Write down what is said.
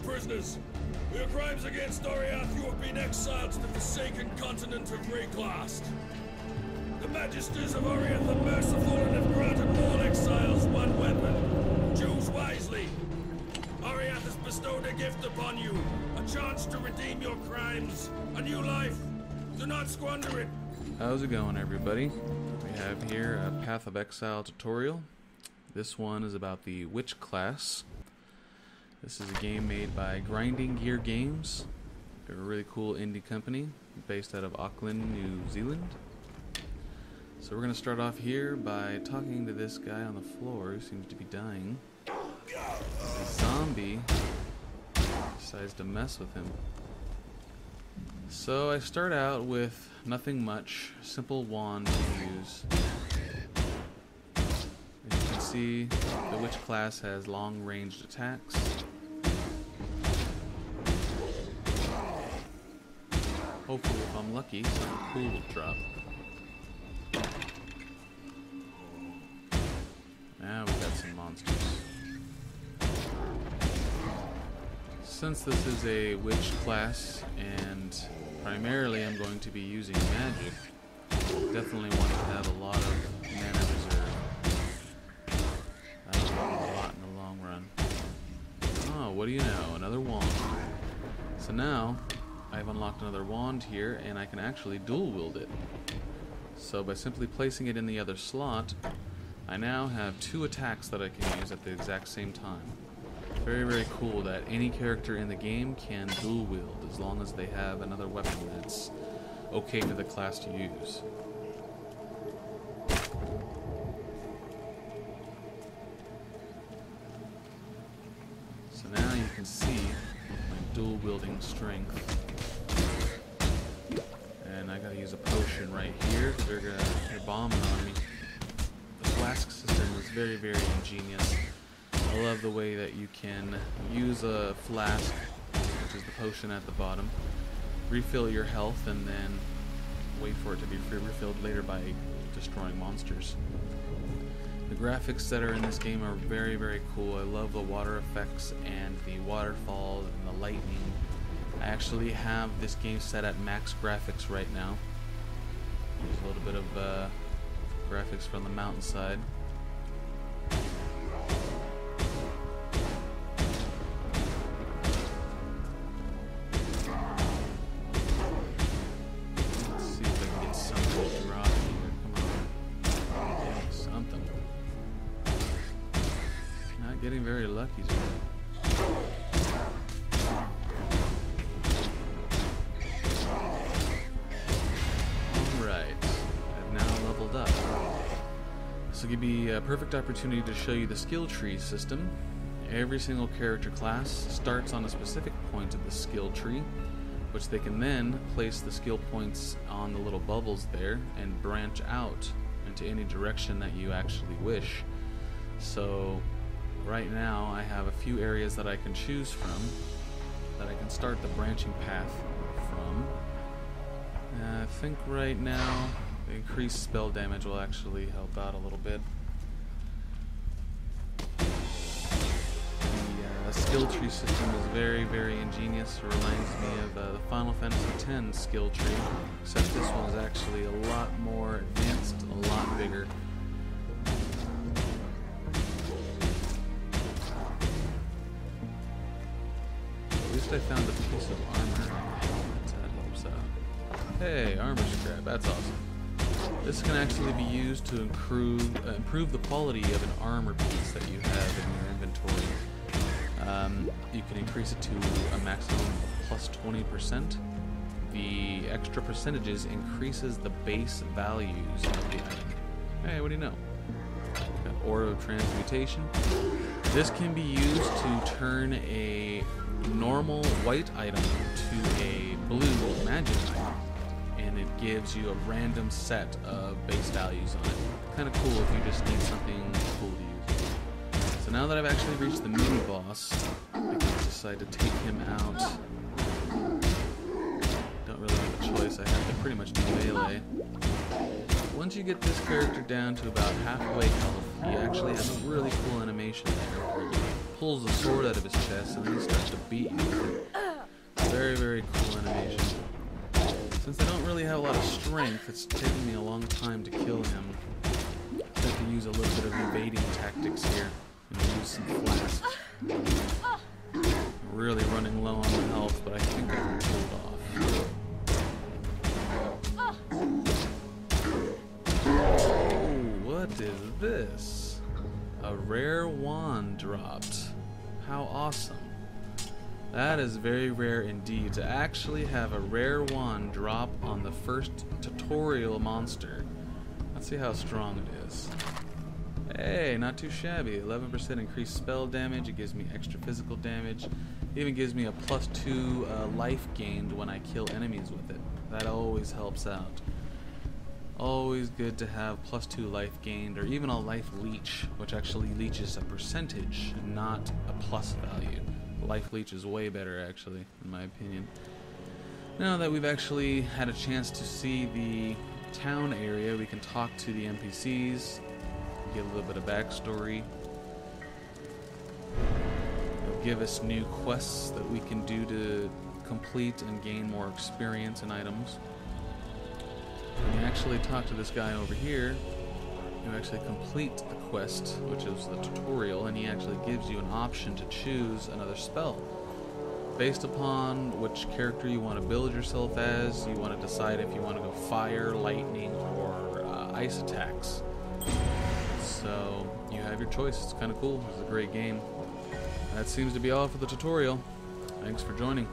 prisoners. For your crimes against Oriath, you have been exiled to the forsaken continent of Reclast. The Magisters of Oriath are merciful and have granted all exiles one weapon. Choose wisely. Oriath has bestowed a gift upon you, a chance to redeem your crimes, a new life. Do not squander it. How's it going, everybody? We have here a Path of Exile tutorial. This one is about the Witch class. This is a game made by Grinding Gear Games. They're a really cool indie company based out of Auckland, New Zealand. So we're going to start off here by talking to this guy on the floor who seems to be dying. A zombie decides to mess with him. So I start out with nothing much, simple wand to use. As you can see, the Witch class has long-ranged attacks. Hopefully, if I'm lucky, something cool will drop. Now we've got some monsters. Since this is a witch class, and primarily I'm going to be using magic, definitely want to have a lot of mana reserve. That'll help a lot in the long run. Oh, what do you know? Another wand. So now, I've unlocked another wand here, and I can actually dual wield it. So by simply placing it in the other slot, I now have two attacks that I can use at the exact same time. Very, very cool that any character in the game can dual wield as long as they have another weapon that's okay for the class to use. So now you can see my dual wielding strength. And I gotta use a potion right here because they're bombing on me. The flask system is very, very ingenious. I love the way that you can use a flask, which is the potion at the bottom, refill your health, and then wait for it to be refilled later by destroying monsters. The graphics that are in this game are very, very cool. I love the water effects and the waterfalls and the lightning. I actually have this game set at max graphics right now. There's a little bit of graphics from the mountainside. Let's see if I can get something to drop here. Come on. Yeah, something. Not getting very lucky today. This will give me a perfect opportunity to show you the skill tree system. Every single character class starts on a specific point of the skill tree, which they can then place the skill points on the little bubbles there and branch out into any direction that you actually wish. So right now I have a few areas that I can choose from, that I can start the branching path from. I think right now the increased spell damage will actually help out a little bit. The skill tree system is very, very ingenious. It reminds me of the Final Fantasy X skill tree, except this one is actually a lot more advanced, a lot bigger. At least I found a piece of armor. That helps out. Hey, armor scrap, that's awesome. This can actually be used to improve the quality of an armor piece that you have in your inventory. You can increase it to a maximum of plus 20%. The extra percentages increases the base values of the item. Hey, what do you know? Got Aura of Transmutation. This can be used to turn a normal white item to a blue magic item. And it gives you a random set of base values on it. Kind of cool if you just need something cool to use. So now that I've actually reached the mini boss, I can decide to take him out. Don't really have a choice. I have to pretty much do melee. Once you get this character down to about halfway health, he actually has a really cool animation there where he pulls the sword out of his chest and then he starts to beat you with it. Very, very cool animation. Since I don't really have a lot of strength, it's taking me a long time to kill him. I have to use a little bit of evading tactics here and use some flasks. I'm really running low on the health, but I think I can pull it off. Oh, what is this? A rare wand dropped. How awesome. That is very rare indeed, to actually have a rare wand drop on the first tutorial monster. Let's see how strong it is. Hey, not too shabby. 11% increased spell damage. It gives me extra physical damage. It even gives me a +2 life gained when I kill enemies with it. That always helps out. Always good to have +2 life gained, or even a life leech, which actually leeches a percentage, not a plus value. Life leech is way better, actually, in my opinion. Now that we've actually had a chance to see the town area, we can talk to the NPCs, get a little bit of backstory. They'll give us new quests that we can do to complete and gain more experience and items. When you actually talk to this guy over here, you actually complete the quest, which is the tutorial, and he actually gives you an option to choose another spell. Based upon which character you want to build yourself as, you want to decide if you want to go fire, lightning, or ice attacks. So you have your choice. It's kind of cool. It's a great game. That seems to be all for the tutorial. Thanks for joining.